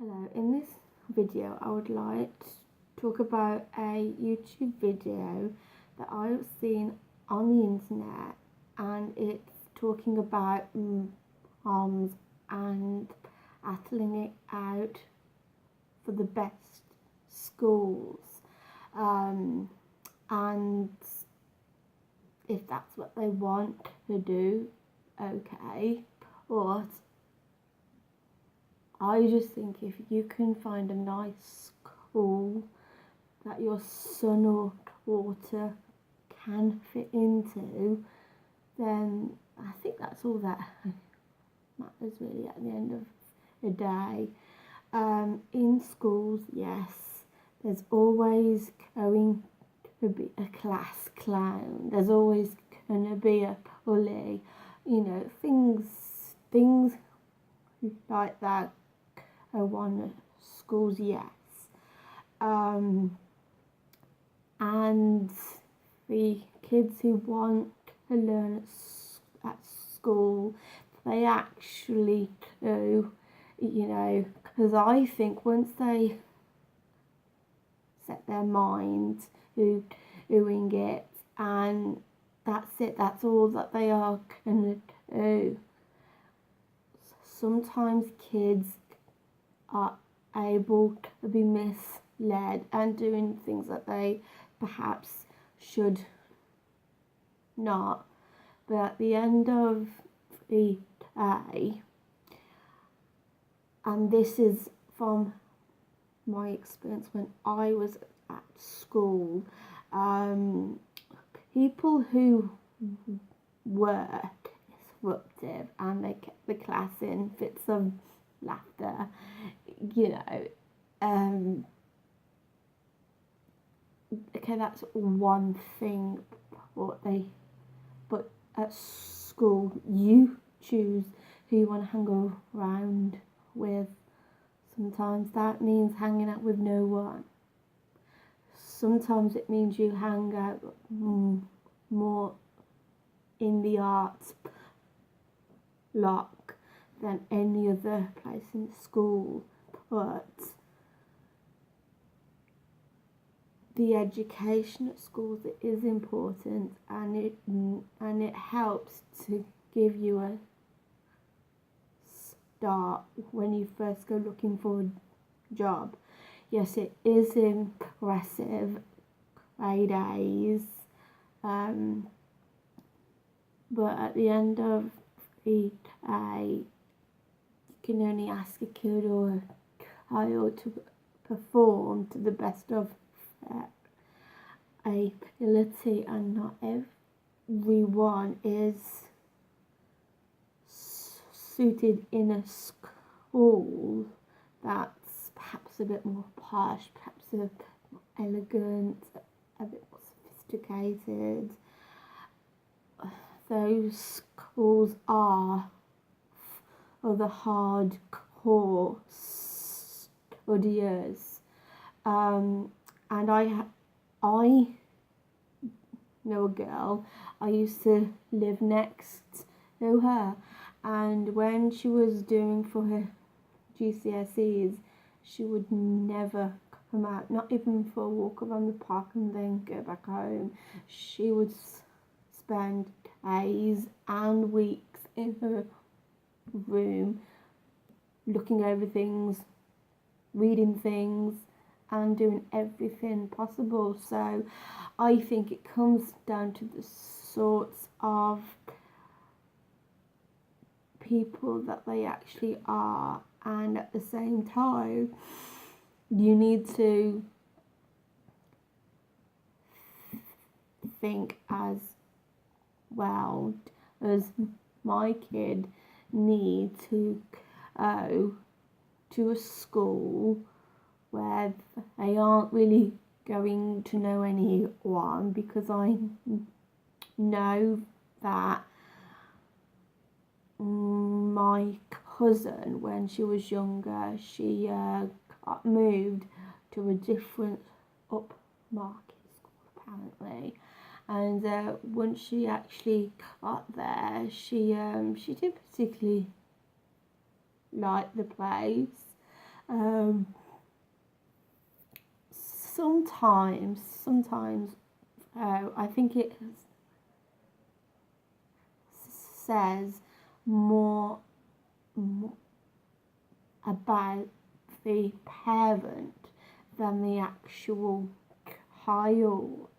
Hello, in this video I would like to talk about a YouTube video that I've seen on the internet, and it's talking about moms and battling it out for the best schools, and if that's what they want to do, okay, but I just think if you can find a nice school that your son or daughter can fit into, then I think that's all that matters really at the end of the day. In schools, yes, there's always going to be a class clown. There's always going to be a bully. Things like that. One schools, yes, and the kids who want to learn at school, they actually do, because I think once they set their minds to doing it, and that's it, that's all that they are gonna do. Sometimes kids are able to be misled and doing things that they perhaps should not. But at the end of the day, and this is from my experience when I was at school, people who were disruptive and they kept the class in fits of laughter, okay, that's one thing, but at school you choose who you want to hang around with. Sometimes that means hanging out with no one. Sometimes it means you hang out more in the arts block than any other place in school, but the education at schools is important, and it helps to give you a start when you first go looking for a job. Yes, it is impressive, grade A's, but at the end of the day, you can only ask a kid or a child to perform to the best of their ability, and not everyone is suited in a school that's perhaps a bit more posh, perhaps a bit more elegant, a bit more sophisticated. Those schools are for the hardcore studiers, and I know a girl. I used to live next to her, and when she was doing for her GCSEs, she would never come out, not even for a walk around the park and then go back home. She would spend days and weeks in her room looking over things, reading things, and doing everything possible. So I think it comes down to the sorts of people that they actually are, and at the same time you need to think as well, as my kid need to go to a school where they aren't really going to know anyone, because I know that my cousin, when she was younger, she got moved to a different upmarket school apparently, and once she actually got there, she didn't particularly like the place. Um, sometimes I think it says more about the parent than the actual child,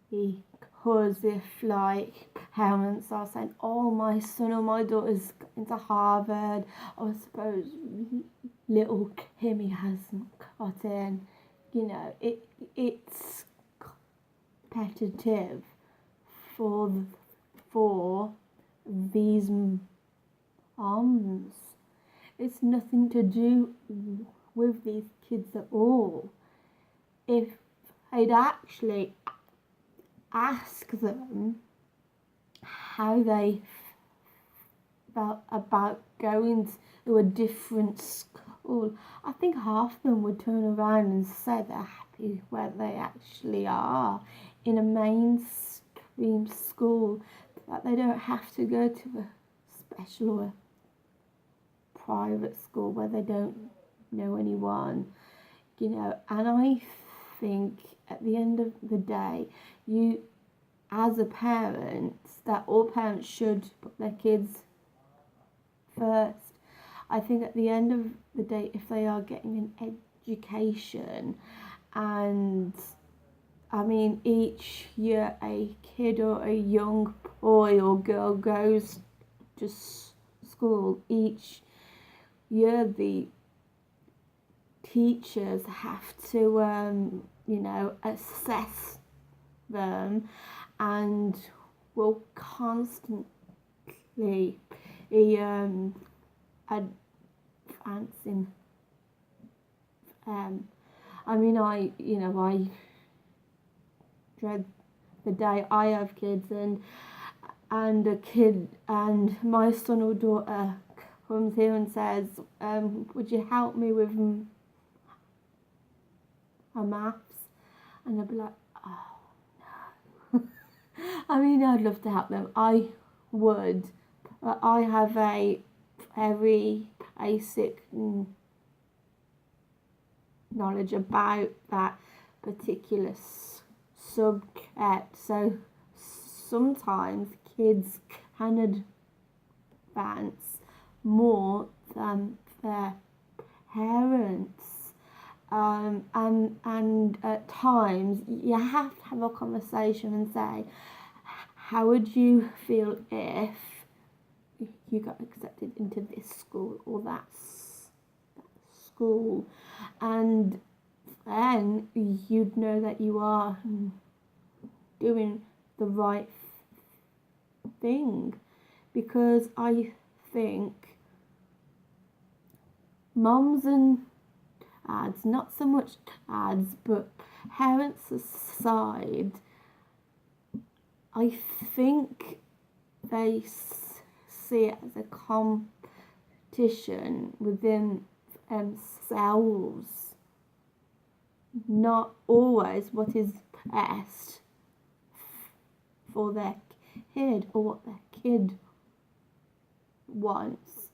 because if like parents are saying, oh, my son or my daughter's going to Harvard, I suppose little Kimmy hasn't got in, it's competitive for these moms. It's nothing to do with these kids at all. If I'd actually ask them how they felt about going to a different school, I think half of them would turn around and say they're happy where they actually are, in a mainstream school, that they don't have to go to a special or a private school where they don't know anyone, and I think at the end of the day, you, as a parent, that all parents should put their kids first. I think at the end of the day, if they are getting an education, and I mean, each year a kid or a young boy or girl goes to school, each year the teachers have to, assess them, and will constantly advancing. I mean, I dread the day I have kids, and a kid, and my son or daughter comes here and says, would you help me with my maths? And I'd be like, oh no. I mean, I'd love to help them, I would, but I have a very basic knowledge about that particular subject, so sometimes kids can advance more than their parents, and at times you have to have a conversation and say, how would you feel if you got accepted into this school or that school, and then you'd know that you are doing the right thing. Because I think mums and dads, not so much dads, but parents aside, I think they see it as a competition within themselves, not always what is best for their kid or what their kid wants.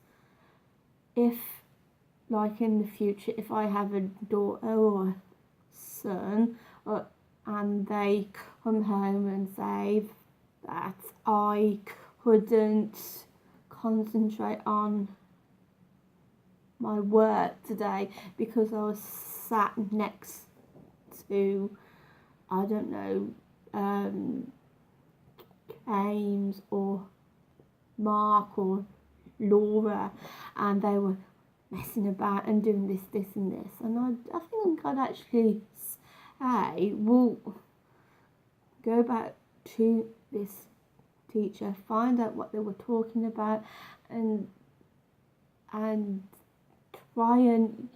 If, like in the future, if I have a daughter or a son, and they come home and say that I couldn't concentrate on my work today because I was sat next to, I don't know, James or Mark or Laura, and they were messing about and doing this and this, and I think I'd actually say, well, go back to this teacher, find out what they were talking about, and try and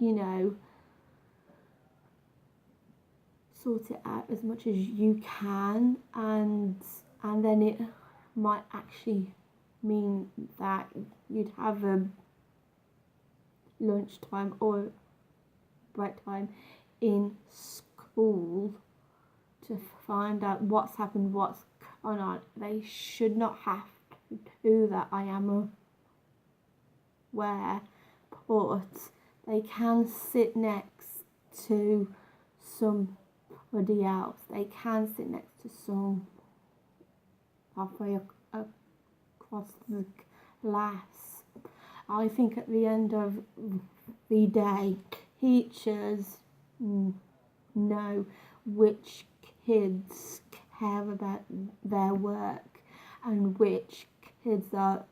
sort it out as much as you can, and then it might actually mean that you'd have a lunchtime or break time in school to find out what's happened, what's going on. They should not have to do that, I am aware, but they can sit next to somebody else. They can sit next to some halfway across the class. I think at the end of the day, teachers know which kids care about their work and which kids are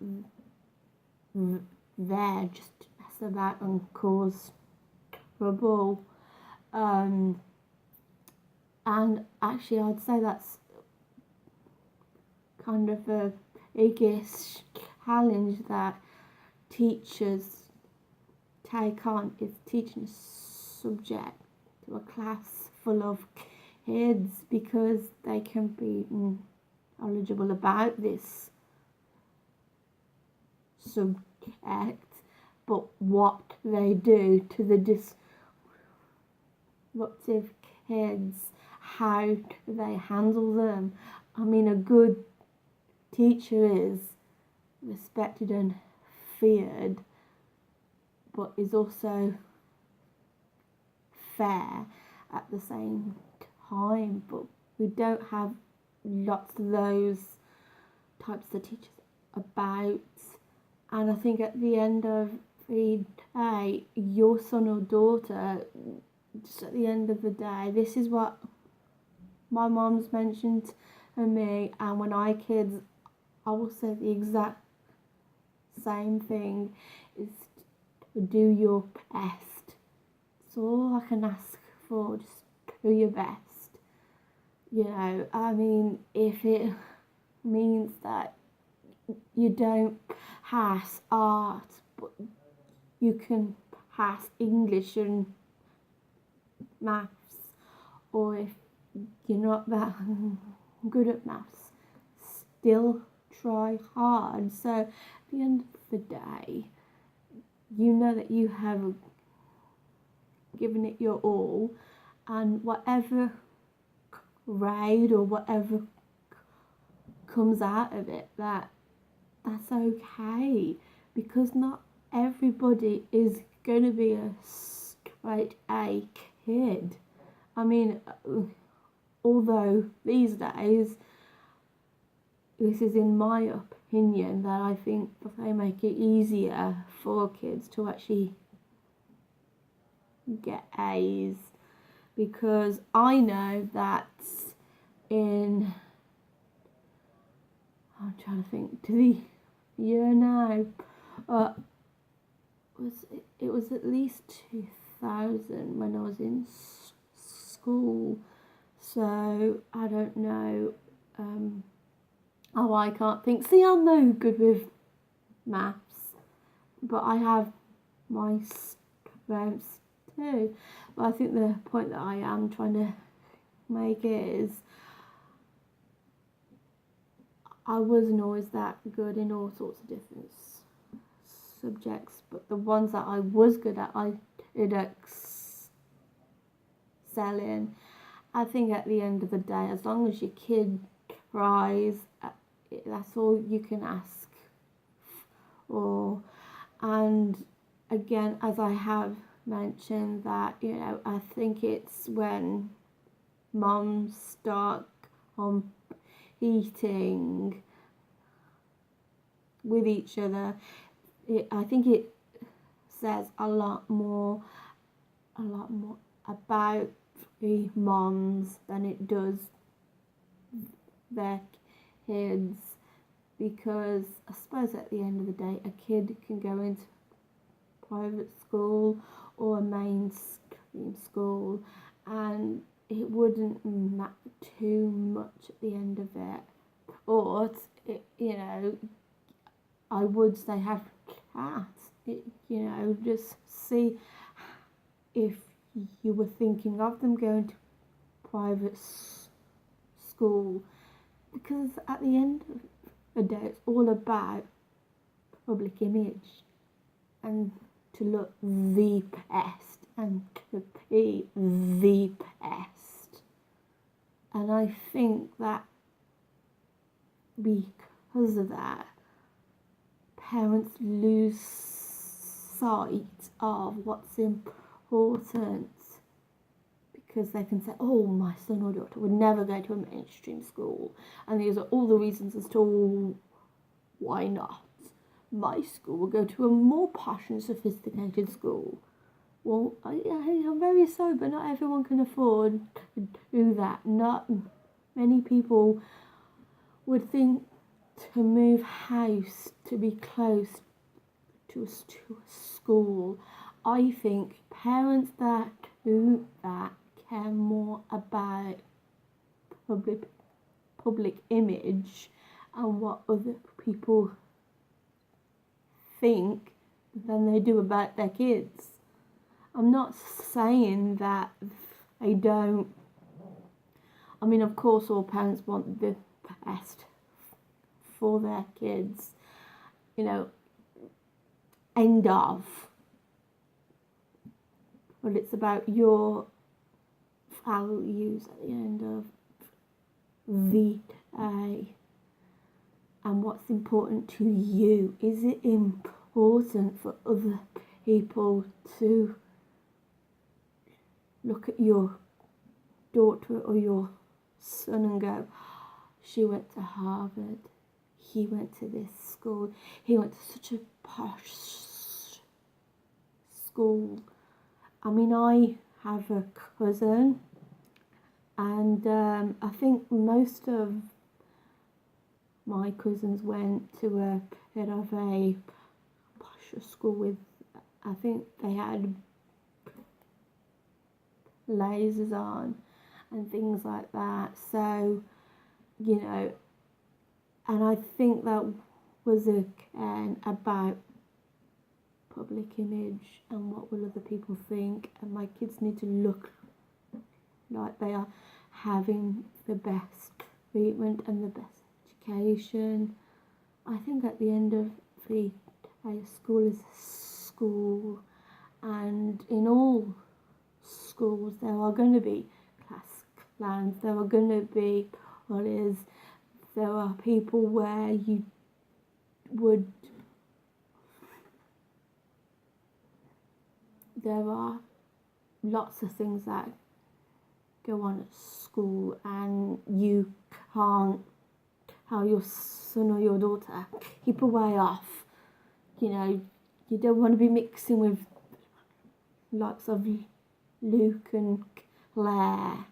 there just to mess about and cause trouble. And actually I'd say that's kind of the biggest challenge that teachers take on, is teaching a subject to a class full of kids, because they can be knowledgeable about this subject, but what they do to the disruptive kids, how do they handle them? I mean, a good teacher is respected and feared, but is also fair at the same time. But we don't have lots of those types of teachers about, and I think at the end of the day, your son or daughter, just at the end of the day, this is what my mom's mentioned to me, and when I kids, I will say the exact same thing, is do your best. It's all I can ask for, just do your best. You know, I mean, if it means that you don't pass art, but you can pass English and maths, or if you're not that good at maths, still try hard. So at the end of the day, you know that you have given it your all, and whatever grade or whatever comes out of it, that's okay, because not everybody is going to be a straight A kid. I mean, although these days, this is in my opinion, that I think they make it easier for kids to actually get A's, because I know that I'm trying to think, to the year now, it was at least 2000 when I was in school, so I don't know. I can't think. See, I'm no good with maths, but I have my strengths too. But I think the point that I am trying to make is, I wasn't always that good in all sorts of different subjects, but the ones that I was good at, I did excel in. I think at the end of the day, as long as your kid tries, that's all you can ask for. And again, as I have mentioned, that, you know, I think it's when moms start competing with each other, I think it says a lot more about the moms than it does their kids, because I suppose at the end of the day, a kid can go into private school or a mainstream school, and it wouldn't matter too much at the end of it. But you know, I would say have cats. You know, just see if you were thinking of them going to private school, because at the end of the day, it's all about public image and to look the best and to be the best. And I think that because of that, parents lose sight of what's important, because they can say, oh, my son or daughter would never go to a mainstream school, and these are all the reasons as to why not. My school will go to a more posh and sophisticated school. Well, I'm very sorry, but not everyone can afford to do that. Not many people would think to move house to be close to a school. I think parents that do that care more about public image and what other people think than they do about their kids. I'm not saying that they don't. I mean, of course, all parents want the best for their kids, end of. But it's about your values at the end of the day and what's important to you. Is it important for other people to look at your daughter or your son and go, she went to Harvard, he went to this school, he went to such a posh school. I mean, I have a cousin, and I think most of my cousins went to a bit of a posh school with, I think they had lasers on and things like that. So, and I think that was again about public image and what will other people think, and my kids need to look like they are having the best treatment and the best education. I think at the end of the day, school is school, and in all schools there are going to be class plans, there are going to be bullies, there are people where you would, there are lots of things that go on at school, and you can't tell your son or your daughter, keep away off. You don't want to be mixing with lots of Luke and Claire.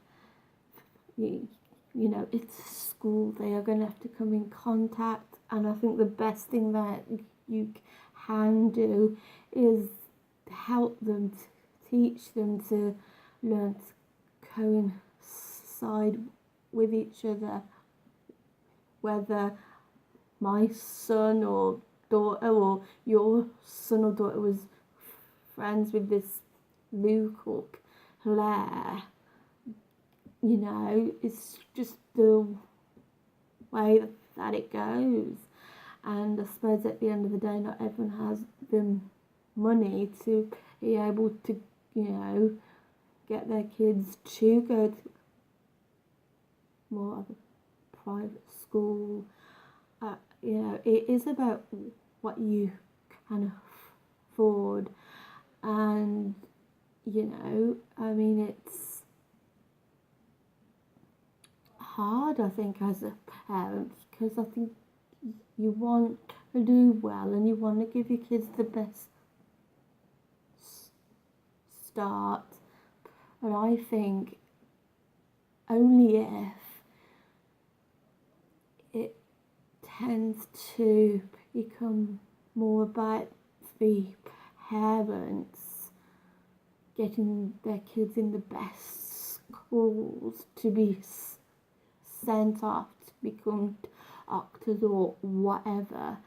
It's school. They are going to have to come in contact, and I think the best thing that you can do is help them, teach them to learn to coincide with each other. Whether my son or daughter or your son or daughter was friends with this Luke or Claire, it's just the way that it goes. And I suppose at the end of the day, not everyone has the money to be able to, get their kids to go to more of a private school. It is about what you can afford, and it's hard, I think, as a parent, because I think you want to do well and you want to give your kids the best start, but I think only if it tends to become more about the parents getting their kids in the best schools to be sent off to become doctors or whatever.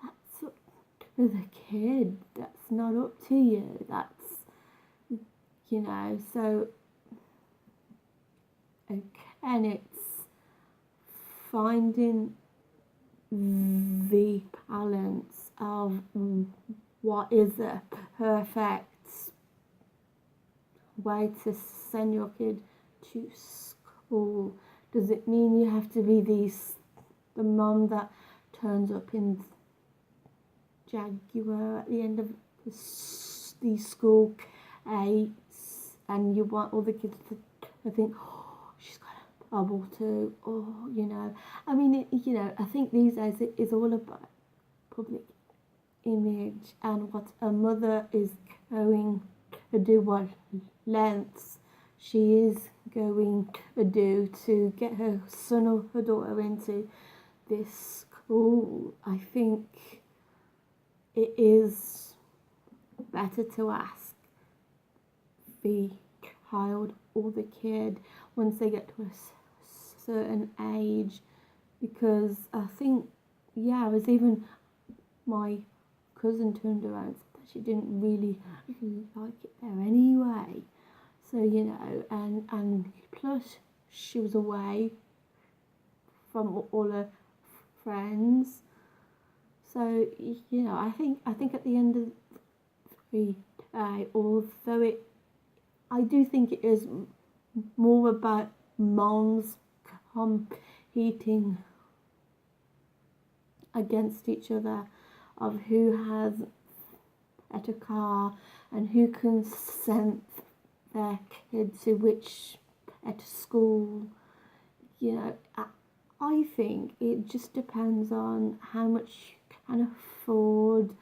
That's up to the kid. That's not up to you. That's, so again, it's finding the balance of what is a perfect way to send your kid to school. Does it mean you have to be the mum that turns up in Jaguar at the end of these school aids, and you want all the kids to think, oh, she's got a bubble too, or I mean, I think these days it is all about public image and what a mother is going to do, what lengths she is going to do to get her son or her daughter into this school. I think it is better to ask the child or the kid once they get to a certain age, because I think, I was even, my cousin turned around and said that she didn't really like it there anyway. So, and plus she was away from all her friends. So, I think at the end of the day, although I do think it is more about moms competing against each other of who has better car and who can send their kid to which better school. I think it just depends on how much you can afford,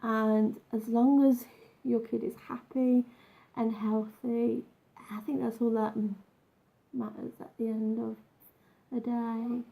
and as long as your kid is happy and healthy, I think that's all that matters at the end of the day.